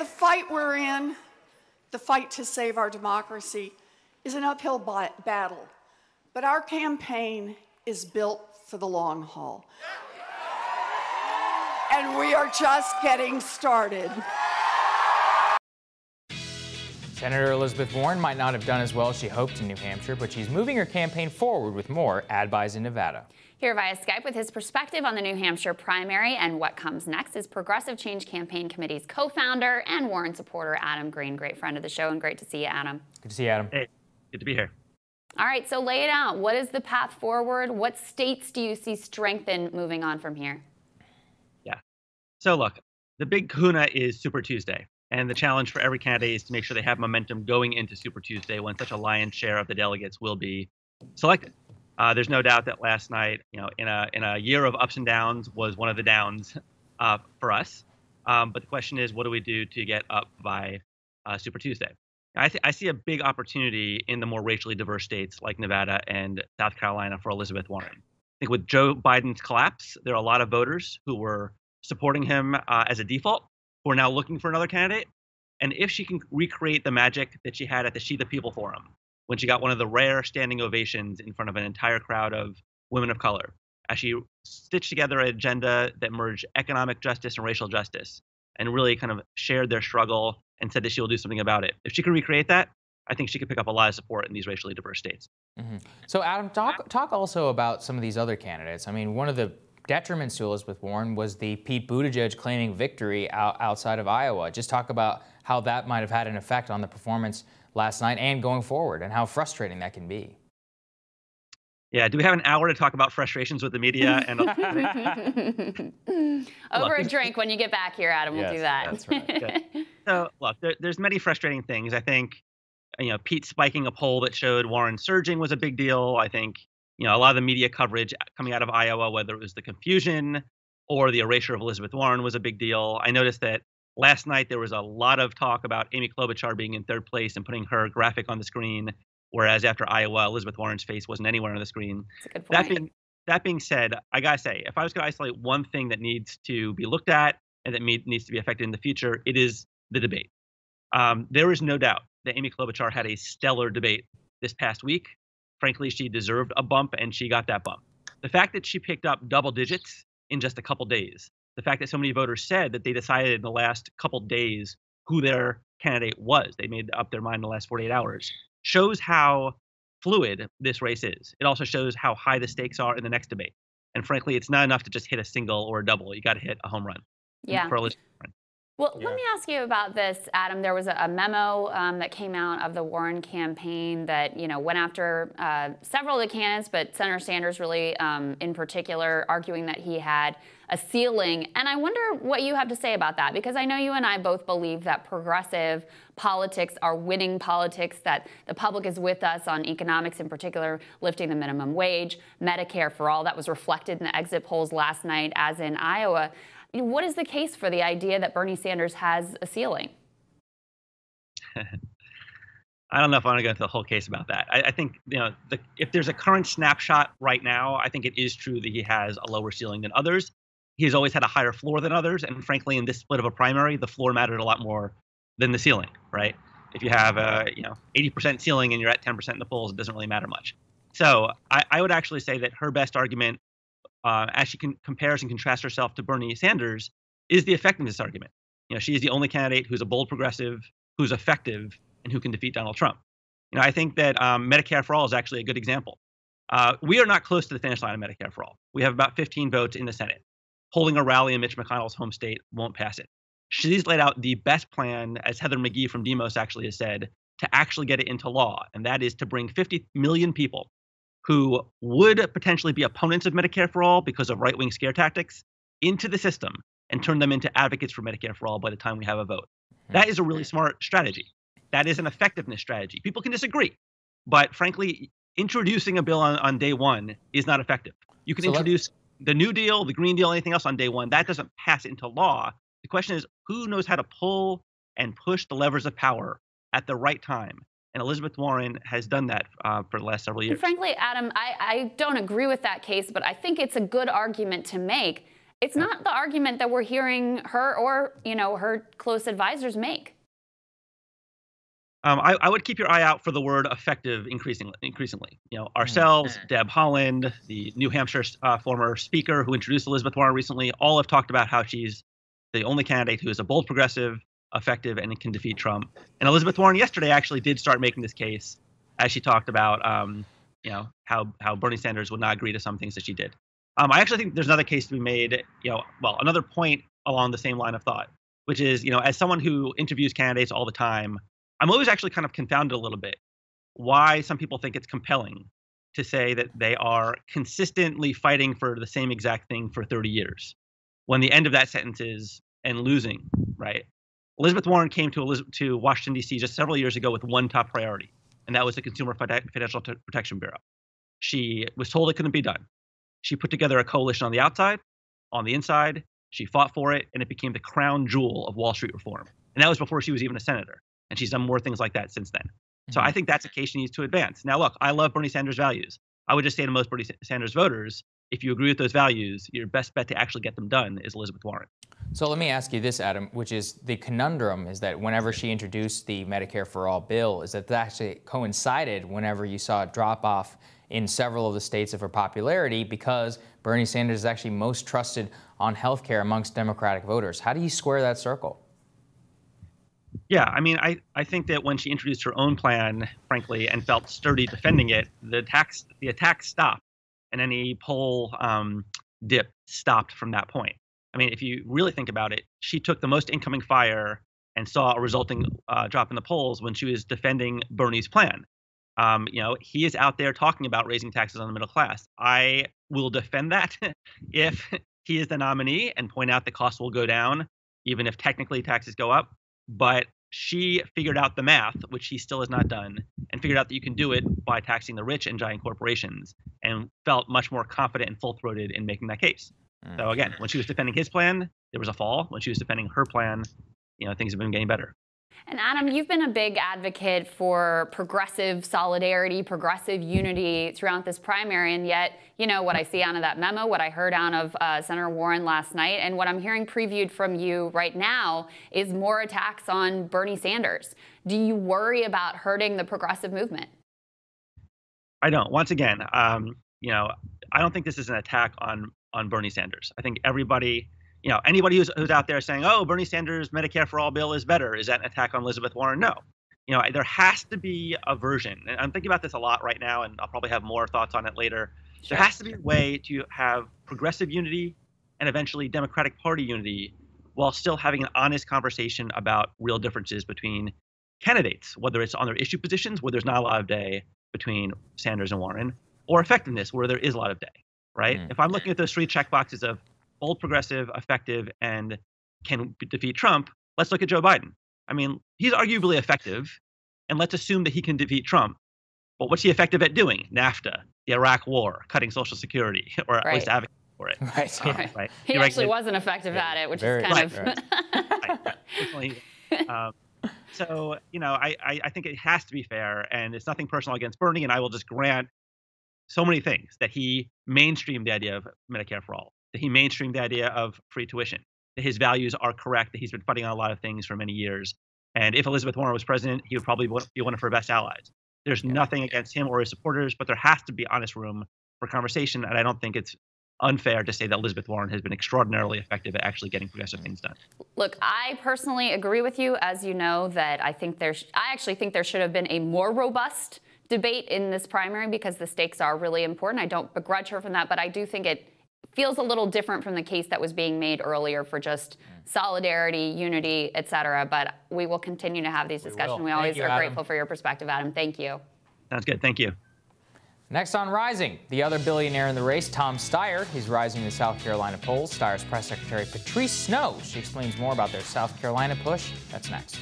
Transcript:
The fight we're in, the fight to save our democracy, is an uphill battle. But our campaign is built for the long haul. And we are just getting started. Senator Elizabeth Warren might not have done as well as she hoped in New Hampshire, but she's moving her campaign forward with more ad buys in Nevada. Here via Skype with his perspective on the New Hampshire primary and what comes next is Progressive Change Campaign Committee's co-founder and Warren supporter Adam Green. Great friend of the show and great to see you, Adam. Good to see you, Adam. Hey, good to be here. All right, so lay it out. What is the path forward? What states do you see strengthened moving on from here? Yeah. So look, the big kahuna is Super Tuesday. And the challenge for every candidate is to make sure they have momentum going into Super Tuesday when such a lion's share of the delegates will be selected. There's no doubt that last night, in a year of ups and downs, was one of the downs for us. But the question is, what do we do to get up by Super Tuesday? I see a big opportunity in the more racially diverse states like Nevada and South Carolina for Elizabeth Warren. I think with Joe Biden's collapse, there are a lot of voters who were supporting him as a default, who are now looking for another candidate. And if she can recreate the magic that she had at the She the People Forum, when she got one of the rare standing ovations in front of an entire crowd of women of color, as she stitched together an agenda that merged economic justice and racial justice, and really kind of shared their struggle and said that she will do something about it. If she can recreate that, I think she could pick up a lot of support in these racially diverse states. Mm-hmm. So Adam, talk also about some of these other candidates. I mean, one of the detriments to Elizabeth Warren was the Pete Buttigieg claiming victory outside of Iowa. Just talk about how that might have had an effect on the performance last night and going forward, and how frustrating that can be. Yeah, do we have an hour to talk about frustrations with the media? And over a drink when you get back here, Adam, we'll do that. That's right. Yeah. So look, there's many frustrating things. I think, Pete spiking a poll that showed Warren surging was a big deal. I think, a lot of the media coverage coming out of Iowa, whether it was the confusion or the erasure of Elizabeth Warren, was a big deal. I noticed that last night there was a lot of talk about Amy Klobuchar being in third place and putting her graphic on the screen, whereas after Iowa, Elizabeth Warren's face wasn't anywhere on the screen. That's a good point. That being said, I gotta say, if I was gonna isolate one thing that needs to be looked at and that needs to be affected in the future, it is the debate. There is no doubt that Amy Klobuchar had a stellar debate this past week. Frankly, she deserved a bump, and she got that bump. The fact that she picked up double digits in just a couple days, the fact that so many voters said that they decided in the last couple days who their candidate was, they made up their mind in the last 48 hours, shows how fluid this race is. It also shows how high the stakes are in the next debate. And frankly, it's not enough to just hit a single or a double. You got to hit a home run. Yeah. For Elizabeth Warren. Well, let me ask you about this, Adam. There was a memo that came out of the Warren campaign that, went after several of the candidates, but Senator Sanders really in particular, arguing that he had a ceiling. And I wonder what you have to say about that, because I know you and I both believe that progressive politics are winning politics, that the public is with us on economics, in particular, lifting the minimum wage, Medicare for all. That was reflected in the exit polls last night, as in Iowa. What is the case for the idea that Bernie Sanders has a ceiling? I don't know if I want to go into the whole case about that. I think, if there's a current snapshot right now, I think it is true that he has a lower ceiling than others. He's always had a higher floor than others. And frankly, in this split of a primary, the floor mattered a lot more than the ceiling, right? If you have a 80% ceiling and you're at 10% in the polls, it doesn't really matter much. So I would actually say that her best argument, as she compares and contrasts herself to Bernie Sanders, is the effectiveness argument. She is the only candidate who's a bold progressive, who's effective, and who can defeat Donald Trump. I think that Medicare for all is actually a good example. We are not close to the finish line of Medicare for all. We have about 15 votes in the Senate. Holding a rally in Mitch McConnell's home state won't pass it. She's laid out the best plan, as Heather McGhee from Demos actually has said, to actually get it into law, and that is to bring 50 million people who would potentially be opponents of Medicare for all because of right-wing scare tactics into the system and turn them into advocates for Medicare for all by the time we have a vote. That is a really smart strategy. That is an effectiveness strategy. People can disagree, but frankly, introducing a bill on day one is not effective. You can introduce the New Deal, the Green Deal, anything else on day one. That doesn't pass into law. The question is, who knows how to pull and push the levers of power at the right time? And Elizabeth Warren has done that for the last several years. And frankly, Adam, I don't agree with that case, but I think it's a good argument to make. It's not the argument that we're hearing her or, her close advisors make. I would keep your eye out for the word effective increasingly. Ourselves, Deb Haaland, the New Hampshire former speaker who introduced Elizabeth Warren recently, all have talked about how she's the only candidate who is a bold progressive, effective, and can defeat Trump. And Elizabeth Warren yesterday actually did start making this case as she talked about, how Bernie Sanders would not agree to some things that she did. I actually think there's another case to be made, another point along the same line of thought, which is, as someone who interviews candidates all the time, I'm always actually kind of confounded a little bit why some people think it's compelling to say that they are consistently fighting for the same exact thing for 30 years, when the end of that sentence is and losing, right? Elizabeth Warren came to Washington, D.C. just several years ago with one top priority, and that was the Consumer Financial Protection Bureau. She was told it couldn't be done. She put together a coalition on the outside, on the inside. She fought for it, and it became the crown jewel of Wall Street reform. And that was before she was even a senator. And she's done more things like that since then. So I think that's a case she needs to advance. Now, look, I love Bernie Sanders' values. I would just say to most Bernie Sanders voters, if you agree with those values, your best bet to actually get them done is Elizabeth Warren. So let me ask you this, Adam, which is the conundrum is that whenever she introduced the Medicare for All bill, is that actually coincided whenever you saw a drop off in several of the states of her popularity because Bernie Sanders is actually most trusted on health care amongst Democratic voters. How do you square that circle? Yeah, I mean, I think that when she introduced her own plan, frankly, and felt sturdy defending it, the attack stopped, and any poll dip stopped from that point. I mean, if you really think about it, she took the most incoming fire and saw a resulting drop in the polls when she was defending Bernie's plan. He is out there talking about raising taxes on the middle class. I will defend that if he is the nominee and point out the costs will go down, even if technically taxes go up. But she figured out the math, which he still has not done, and figured out that you can do it by taxing the rich and giant corporations, and felt much more confident and full-throated in making that case. So again, when she was defending his plan, there was a fall. When she was defending her plan, things have been getting better. And Adam, you've been a big advocate for progressive solidarity, progressive unity throughout this primary, and yet, what I see out of that memo, what I heard out of Senator Warren last night, and what I'm hearing previewed from you right now is more attacks on Bernie Sanders. Do you worry about hurting the progressive movement? I don't. Once again, I don't think this is an attack on Bernie Sanders. I think everybody, anybody who's out there saying, oh, Bernie Sanders' Medicare for All bill is better, is that an attack on Elizabeth Warren? No. There has to be a version, and I'm thinking about this a lot right now, and I'll probably have more thoughts on it later. Sure. There has to be a way to have progressive unity and eventually Democratic Party unity while still having an honest conversation about real differences between candidates, whether it's on their issue positions, where there's not a lot of day between Sanders and Warren, or effectiveness, where there is a lot of day, right? If I'm looking at those three checkboxes of bold, progressive, effective, and can defeat Trump, let's look at Joe Biden. I mean, he's arguably effective, and let's assume that he can defeat Trump. But what's he effective at doing? NAFTA, the Iraq War, cutting Social Security, or at least advocating for it. Right. He actually wasn't effective at it, which is kind of... So, I think it has to be fair, and it's nothing personal against Bernie, and I will just grant so many things, that he mainstreamed the idea of Medicare for All, that he mainstreamed the idea of free tuition, that his values are correct, that he's been fighting on a lot of things for many years. And if Elizabeth Warren was president, he would probably be one of her best allies. There's nothing against him or his supporters, but there has to be honest room for conversation, and I don't think it's unfair to say that Elizabeth Warren has been extraordinarily effective at actually getting progressive things done. Look, I personally agree with you, as you know, that I actually think there should have been a more robust debate in this primary because the stakes are really important. I don't begrudge her from that, but I do think it feels a little different from the case that was being made earlier for just solidarity, unity, et cetera. But we will continue to have these discussions. We always are grateful for your perspective, Adam. Thank you. Sounds good. Thank you. Next on Rising, the other billionaire in the race, Tom Steyer. He's rising in the South Carolina polls. Steyer's press secretary, Patrice Snow. She explains more about their South Carolina push. That's next.